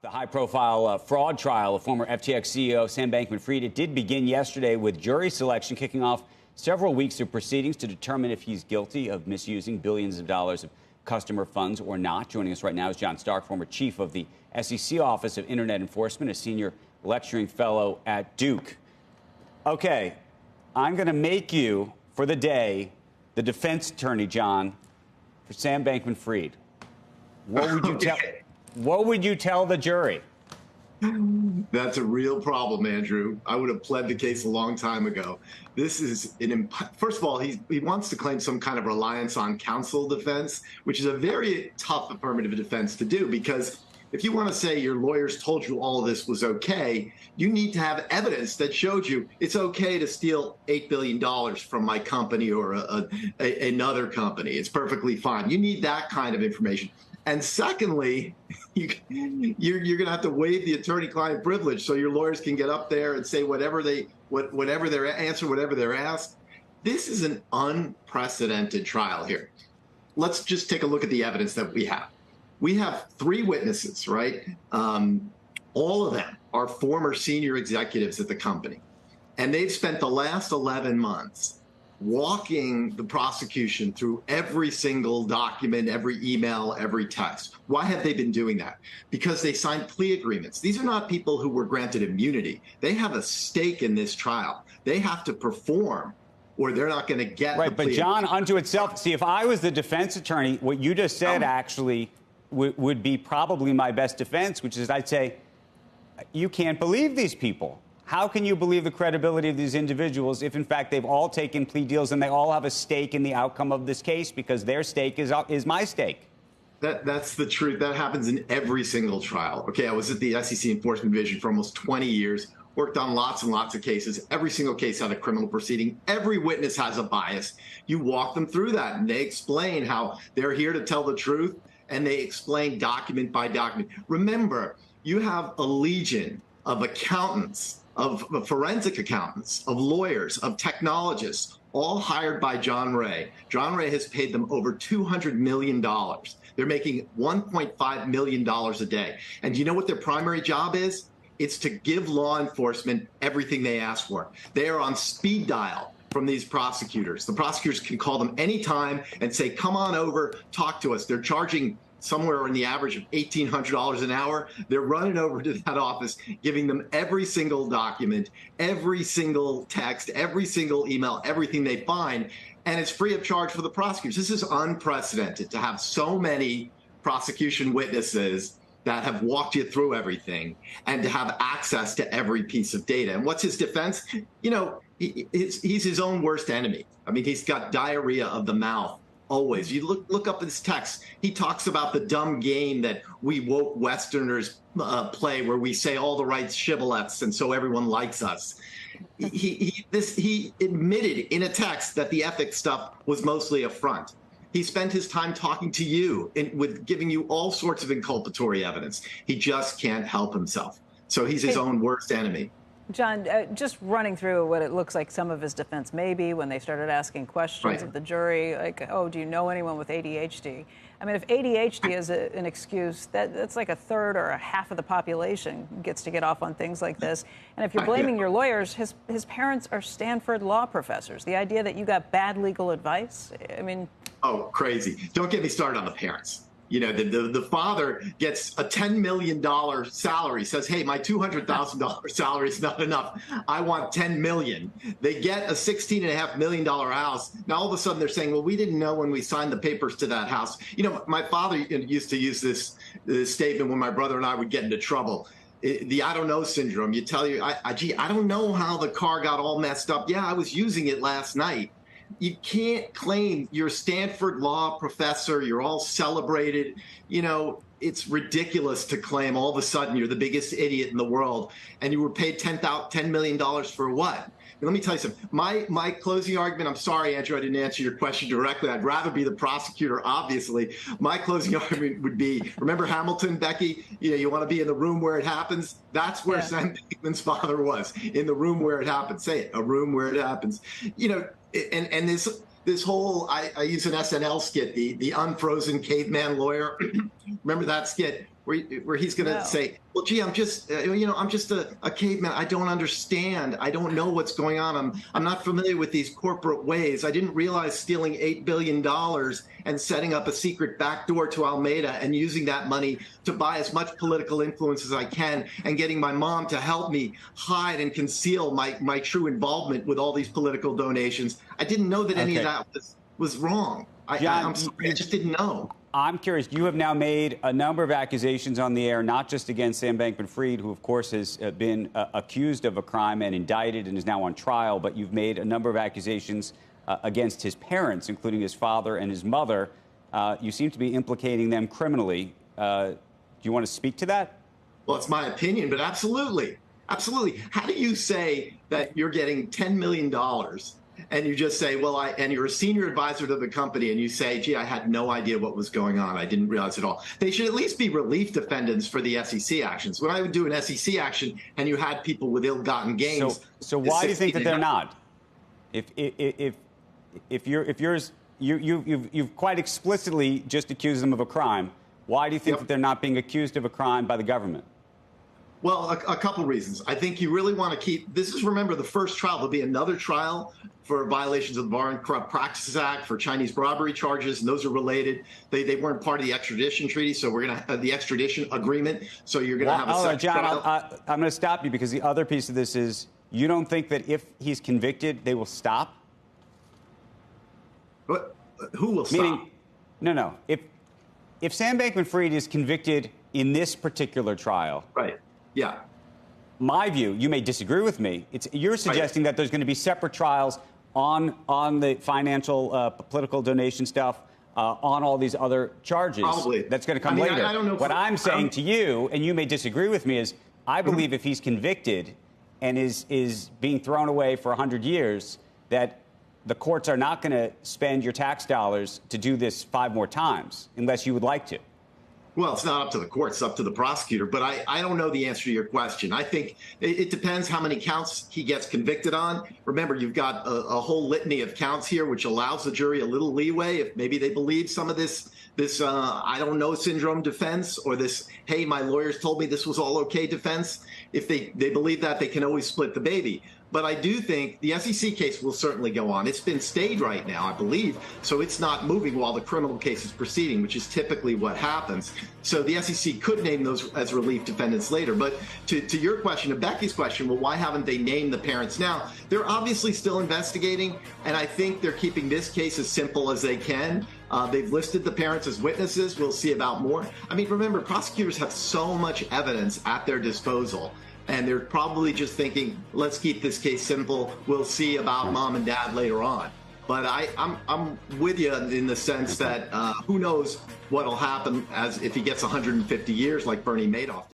The high-profile fraud trial of former FTX CEO Sam Bankman-Fried, it did begin yesterday with jury selection kicking off several weeks of proceedings to determine if he's guilty of misusing billions of dollars of customer funds or not. Joining us right now is John Stark, former chief of the SEC Office of Internet Enforcement, a senior lecturing fellow at Duke. Okay, I'm going to make you, for the day, the defense attorney, John, for Sam Bankman-Fried. What would you tell? What would you tell the jury? That's a real problem, Andrew. I would have pled the case a long time ago. This is first of all, he wants to claim some kind of reliance on counsel defense, which is a very tough affirmative defense to do, because if you want to say your lawyers told you all of this was okay, you need to have evidence that showed you it's okay to steal $8 billion from my company or another company. It's perfectly fine. You need that kind of information. And secondly, you're going to have to waive the attorney-client privilege so your lawyers can get up there and say whatever they're answer, whatever they're asked. This is an unprecedented trial here. Let's just take a look at the evidence that we have. We have three witnesses, right? All of them are former senior executives at the company, and they've spent the last 11 months walking the prosecution through every single document, every email, every text. Why have they been doing that? Because they signed plea agreements. These are not people who were granted immunity. They have a stake in this trial. They have to perform, or they're not going to get right. The But plea John, agreement. unto itself, see, if I was the defense attorney, what you just said actually would be probably my best defense, which is I'd say, you can't believe these people. How can you believe the credibility of these individuals if, in fact, they've all taken plea deals and they all have a stake in the outcome of this case because their stake is my stake? That's the truth. That happens in every single trial. Okay, I was at the SEC Enforcement Division for almost 20 years, worked on lots and lots of cases. Every single case had a criminal proceeding. Every witness has a bias. You walk them through that, and they explain how they're here to tell the truth, and they explain document by document. Remember, you have a legion of accountants, of forensic accountants, of lawyers, of technologists, all hired by John Ray. John Ray has paid them over $200 million. They're making $1.5 million a day. And do you know what their primary job is? It's to give law enforcement everything they ask for. They are on speed dial from these prosecutors. The prosecutors can call them anytime and say, come on over, talk to us. They're charging somewhere in the average of $1,800 an hour. They're running over to that office, giving them every single document, every single text, every single email, everything they find, and it's free of charge for the prosecutors. This is unprecedented to have so many prosecution witnesses that have walked you through everything and to have access to every piece of data. And what's his defense? You know, he's his own worst enemy. I mean, he's got diarrhea of the mouth. Always. You look up his text. He talks about the dumb game that we woke Westerners play, where we say all the right shibboleths, and so everyone likes us. He admitted in a text that the ethics stuff was mostly a front. He spent his time talking to you with giving you all sorts of inculpatory evidence. He just can't help himself. So he's his own worst enemy. John, just running through what it looks like some of his defense may be when they started asking questions of the jury, like, oh, do you know anyone with ADHD? I mean, if ADHD is an excuse, that's like a third or a half of the population gets to get off on things like this. And if you're blaming your lawyers, his parents are Stanford law professors. The idea that you got bad legal advice, I mean... Oh, crazy. Don't get me started on the parents. You know, the father gets a $10 million salary, says, hey, my $200,000 salary is not enough. I want $10 million. They get a $16.5 million house. Now, all of a sudden, they're saying, well, we didn't know when we signed the papers to that house. You know, my father used to use this statement when my brother and I would get into trouble. The I don't know syndrome. You tell you, gee, I don't know how the car got all messed up. Yeah, I was using it last night. You can't claim you're a Stanford law professor, you're all celebrated. You know, it's ridiculous to claim all of a sudden you're the biggest idiot in the world and you were paid $10 million for what? And let me tell you something. My closing argument, I'm sorry, Andrew, I didn't answer your question directly. I'd rather be the prosecutor, obviously. My closing argument would be, remember Hamilton, Becky? You know, you want to be in the room where it happens? That's where Sam Bankman's father was, in the room where it happens. Say it, a room where it happens. You know, and this whole, I use an SNL skit, the unfrozen caveman lawyer. Remember that skit? where he's going to say, well, gee, I'm just, I'm just a caveman. I don't understand. I don't know what's going on. I'm not familiar with these corporate ways. I didn't realize stealing $8 billion and setting up a secret backdoor to Almeida and using that money to buy as much political influence as I can and getting my mom to help me hide and conceal my true involvement with all these political donations. I didn't know that any of that was wrong. I'm sorry, I just didn't know. I'm curious. You have now made a number of accusations on the air, not just against Sam Bankman-Fried, who, of course, has been accused of a crime and indicted and is now on trial, but you've made a number of accusations against his parents, including his father and his mother. You seem to be implicating them criminally. Do you want to speak to that? Well, it's my opinion, but absolutely. Absolutely. How do you say that you're getting $10 million and you just say, well, and you're a senior advisor to the company, and you say, gee, I had no idea what was going on. I didn't realize it all. They should at least be relief defendants for the SEC actions. When I would do an SEC action and you had people with ill-gotten gains. So why do you think that they're not? You've quite explicitly just accused them of a crime. Why do you think that they're not being accused of a crime by the government? Well, a couple reasons. I think you really want to keep, this is, remember, the first trial. There'll be another trial for violations of the Bar and Corrupt Practices Act for Chinese robbery charges, and those are related. They weren't part of the extradition treaty, so we're going to have the extradition agreement. So you're going to have a second trial. John, I'm going to stop you because the other piece of this is you don't think that if he's convicted, they will stop? But who will stop? No. If Sam Bankman-Fried is convicted in this particular trial, right? Yeah. My view, you may disagree with me. You're suggesting that there's going to be separate trials on the financial political donation stuff, on all these other charges. Probably. That's going to come later. I don't know. What I'm saying to you, and you may disagree with me, is I believe if he's convicted and is being thrown away for 100 years, that the courts are not going to spend your tax dollars to do this 5 more times, unless you would like to. Well, it's not up to the court. It's up to the prosecutor. But I don't know the answer to your question. I think it depends how many counts he gets convicted on. Remember, you've got a whole litany of counts here, which allows the jury a little leeway if maybe they believe some of this I don't know syndrome defense, or this, hey, my lawyers told me this was all okay defense. If they believe that, they can always split the baby. But I do think the SEC case will certainly go on. It's been stayed right now, I believe, so it's not moving while the criminal case is proceeding, which is typically what happens. So the SEC could name those as relief defendants later. But to your question, to Becky's question, well, why haven't they named the parents now? They're obviously still investigating, and I think they're keeping this case as simple as they can. They've listed the parents as witnesses. We'll see about more. I mean, remember, prosecutors have so much evidence at their disposal. And they're probably just thinking, let's keep this case simple. We'll see about mom and dad later on. But I'm with you in the sense that who knows what'll happen as if he gets 150 years like Bernie Madoff.